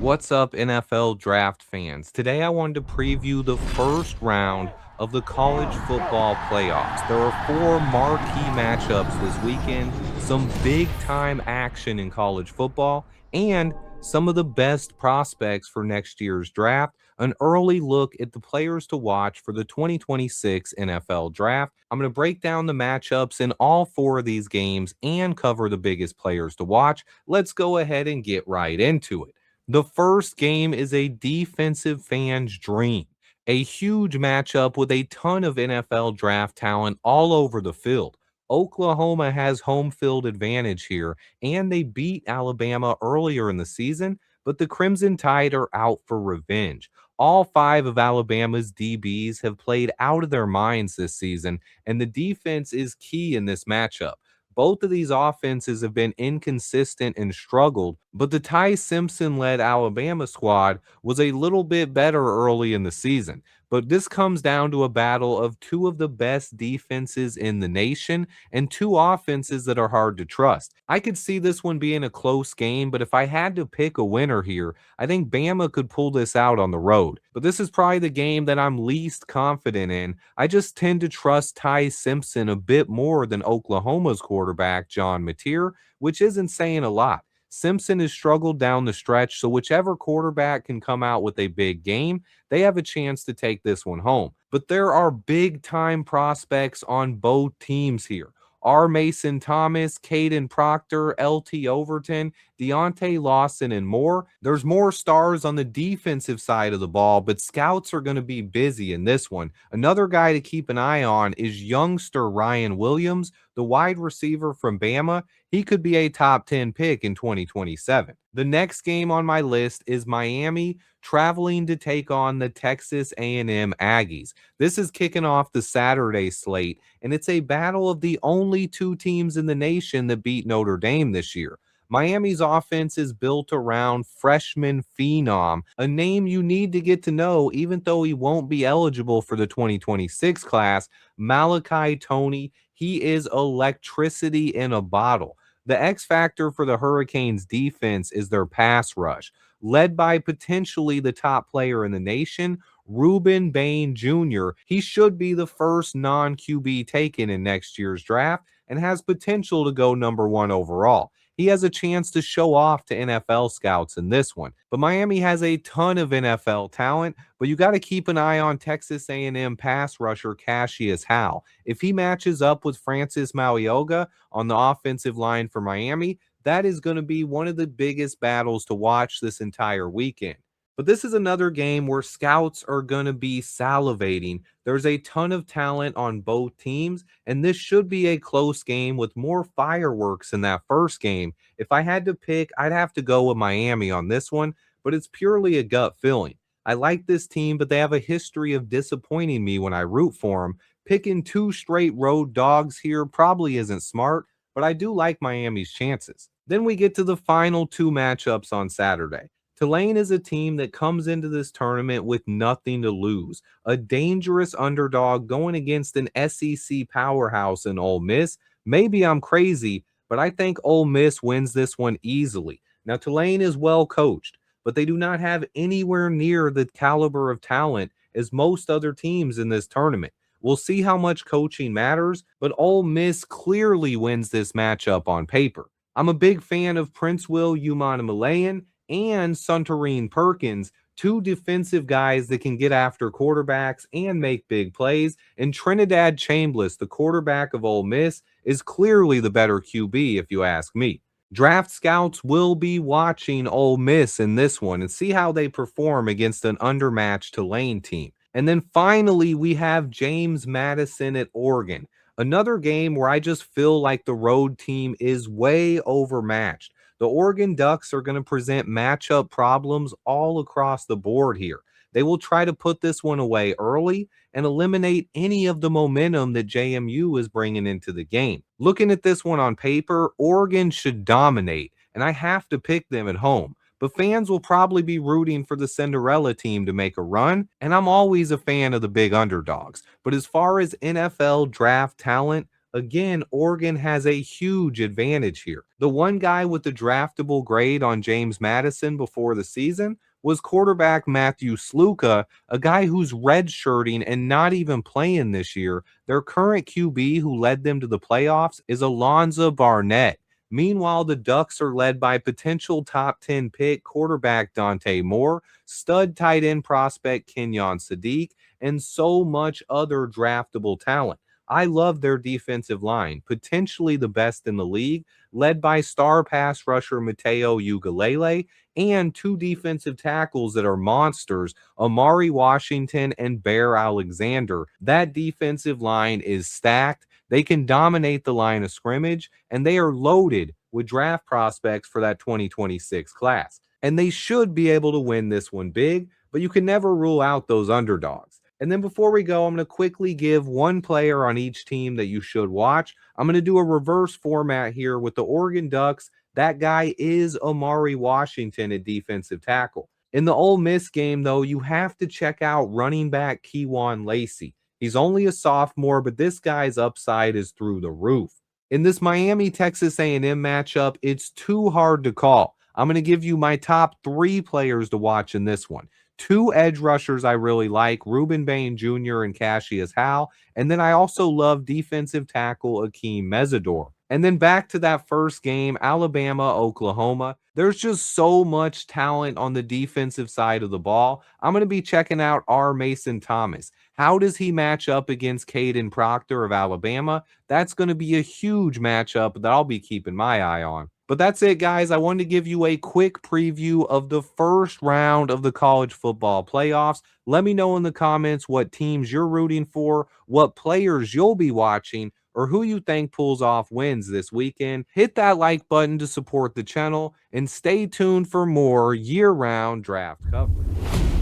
What's up, NFL draft fans? Today I wanted to preview the first round of the college football playoffs. There are four marquee matchups this weekend, some big time action in college football, and some of the best prospects for next year's draft. An early look at the players to watch for the 2026 NFL draft. I'm going to break down the matchups in all four of these games and cover the biggest players to watch. Let's go ahead and get right into it. The first game is a defensive fan's dream, a huge matchup with a ton of NFL draft talent all over the field. Oklahoma has home field advantage here, and they beat Alabama earlier in the season, but the Crimson Tide are out for revenge. All five of Alabama's DBs have played out of their minds this season, and the defense is key in this matchup. Both of these offenses have been inconsistent and struggled, but the Ty Simpson led Alabama squad was a little bit better early in the season. But this comes down to a battle of two of the best defenses in the nation and two offenses that are hard to trust. I could see this one being a close game, but if I had to pick a winner here, I think Bama could pull this out on the road. But this is probably the game that I'm least confident in. I just tend to trust Ty Simpson a bit more than Oklahoma's quarterback, John Mateer, which isn't saying a lot. Simpson has struggled down the stretch, so whichever quarterback can come out with a big game, they have a chance to take this one home. But there are big time prospects on both teams here. R. Mason Thomas, Caden Proctor, LT Overton, Deontay Lawson, and more. There's more stars on the defensive side of the ball, but scouts are going to be busy in this one. Another guy to keep an eye on is youngster Ryan Williams, the wide receiver from Bama. He could be a top 10 pick in 2027. The next game on my list is Miami traveling to take on the Texas A&M Aggies. This is kicking off the Saturday slate, and it's a battle of the only two teams in the nation that beat Notre Dame this year. Miami's offense is built around freshman phenom, a name you need to get to know even though he won't be eligible for the 2026 class, Malachi Toney. He is electricity in a bottle. The X factor for the Hurricanes defense is their pass rush, led by potentially the top player in the nation, Ruben Bain Jr. He should be the first non-QB taken in next year's draft and has potential to go number one overall. He has a chance to show off to NFL scouts in this one. But Miami has a ton of NFL talent, but you got to keep an eye on Texas A&M pass rusher Cassius Howell. If he matches up with Francis Mauigoa on the offensive line for Miami, that is going to be one of the biggest battles to watch this entire weekend. But this is another game where scouts are going to be salivating. There's a ton of talent on both teams, and this should be a close game with more fireworks in that first game. If I had to pick, I'd have to go with Miami on this one, but it's purely a gut feeling. I like this team, but they have a history of disappointing me when I root for them. Picking two straight road dogs here probably isn't smart, but I do like Miami's chances. Then we get to the final two matchups on Saturday. Tulane is a team that comes into this tournament with nothing to lose, a dangerous underdog going against an SEC powerhouse in Ole Miss. Maybe I'm crazy, but I think Ole Miss wins this one easily. Now, Tulane is well coached, but they do not have anywhere near the caliber of talent as most other teams in this tournament. We'll see how much coaching matters, but Ole Miss clearly wins this matchup on paper. I'm a big fan of Prince Will Umanmielen and Suntarine Perkins, two defensive guys that can get after quarterbacks and make big plays. And Trinidad Chambliss, the quarterback of Ole Miss, is clearly the better QB if you ask me. Draft scouts will be watching Ole Miss in this one and see how they perform against an undermatched Tulane team. And then finally, we have James Madison at Oregon. Another game where I just feel like the road team is way overmatched. The Oregon Ducks are going to present matchup problems all across the board here. They will try to put this one away early and eliminate any of the momentum that JMU is bringing into the game. Looking at this one on paper, Oregon should dominate, and I have to pick them at home. But fans will probably be rooting for the Cinderella team to make a run, and I'm always a fan of the big underdogs. But as far as NFL draft talent, Again, Oregon has a huge advantage here. The one guy with the draftable grade on James Madison before the season was quarterback Matthew Sluka, a guy who's redshirting and not even playing this year. Their current QB who led them to the playoffs is Alonzo Barnett. Meanwhile, the Ducks are led by potential top 10 pick quarterback Dante Moore, stud tight end prospect Kenyon Sadiq, and so much other draftable talent. I love their defensive line, potentially the best in the league, led by star pass rusher Mateo Ugalele and two defensive tackles that are monsters, Amari Washington and Bear Alexander. That defensive line is stacked. They can dominate the line of scrimmage, and they are loaded with draft prospects for that 2026 class. And they should be able to win this one big, but you can never rule out those underdogs. And then before we go, I'm going to quickly give one player on each team that you should watch. I'm going to do a reverse format here with the Oregon Ducks. That guy is Amari Washington at defensive tackle. In the Ole Miss game, though, you have to check out running back Kewan Lacey. He's only a sophomore, but this guy's upside is through the roof. In this Miami Texas A&M matchup, it's too hard to call. I'm going to give you my top 3 players to watch in this one. 2 edge rushers I really like, Ruben Bain Jr. and Cassius Howe. And then I also love defensive tackle Akeem Mesidor. And then back to that first game, Alabama, Oklahoma. There's just so much talent on the defensive side of the ball. I'm going to be checking out R. Mason Thomas. How does he match up against Caden Proctor of Alabama? That's going to be a huge matchup that I'll be keeping my eye on. But that's it, guys. I wanted to give you a quick preview of the first round of the college football playoffs. Let me know in the comments what teams you're rooting for, what players you'll be watching, or who you think pulls off wins this weekend. Hit that like button to support the channel, and stay tuned for more year-round draft coverage.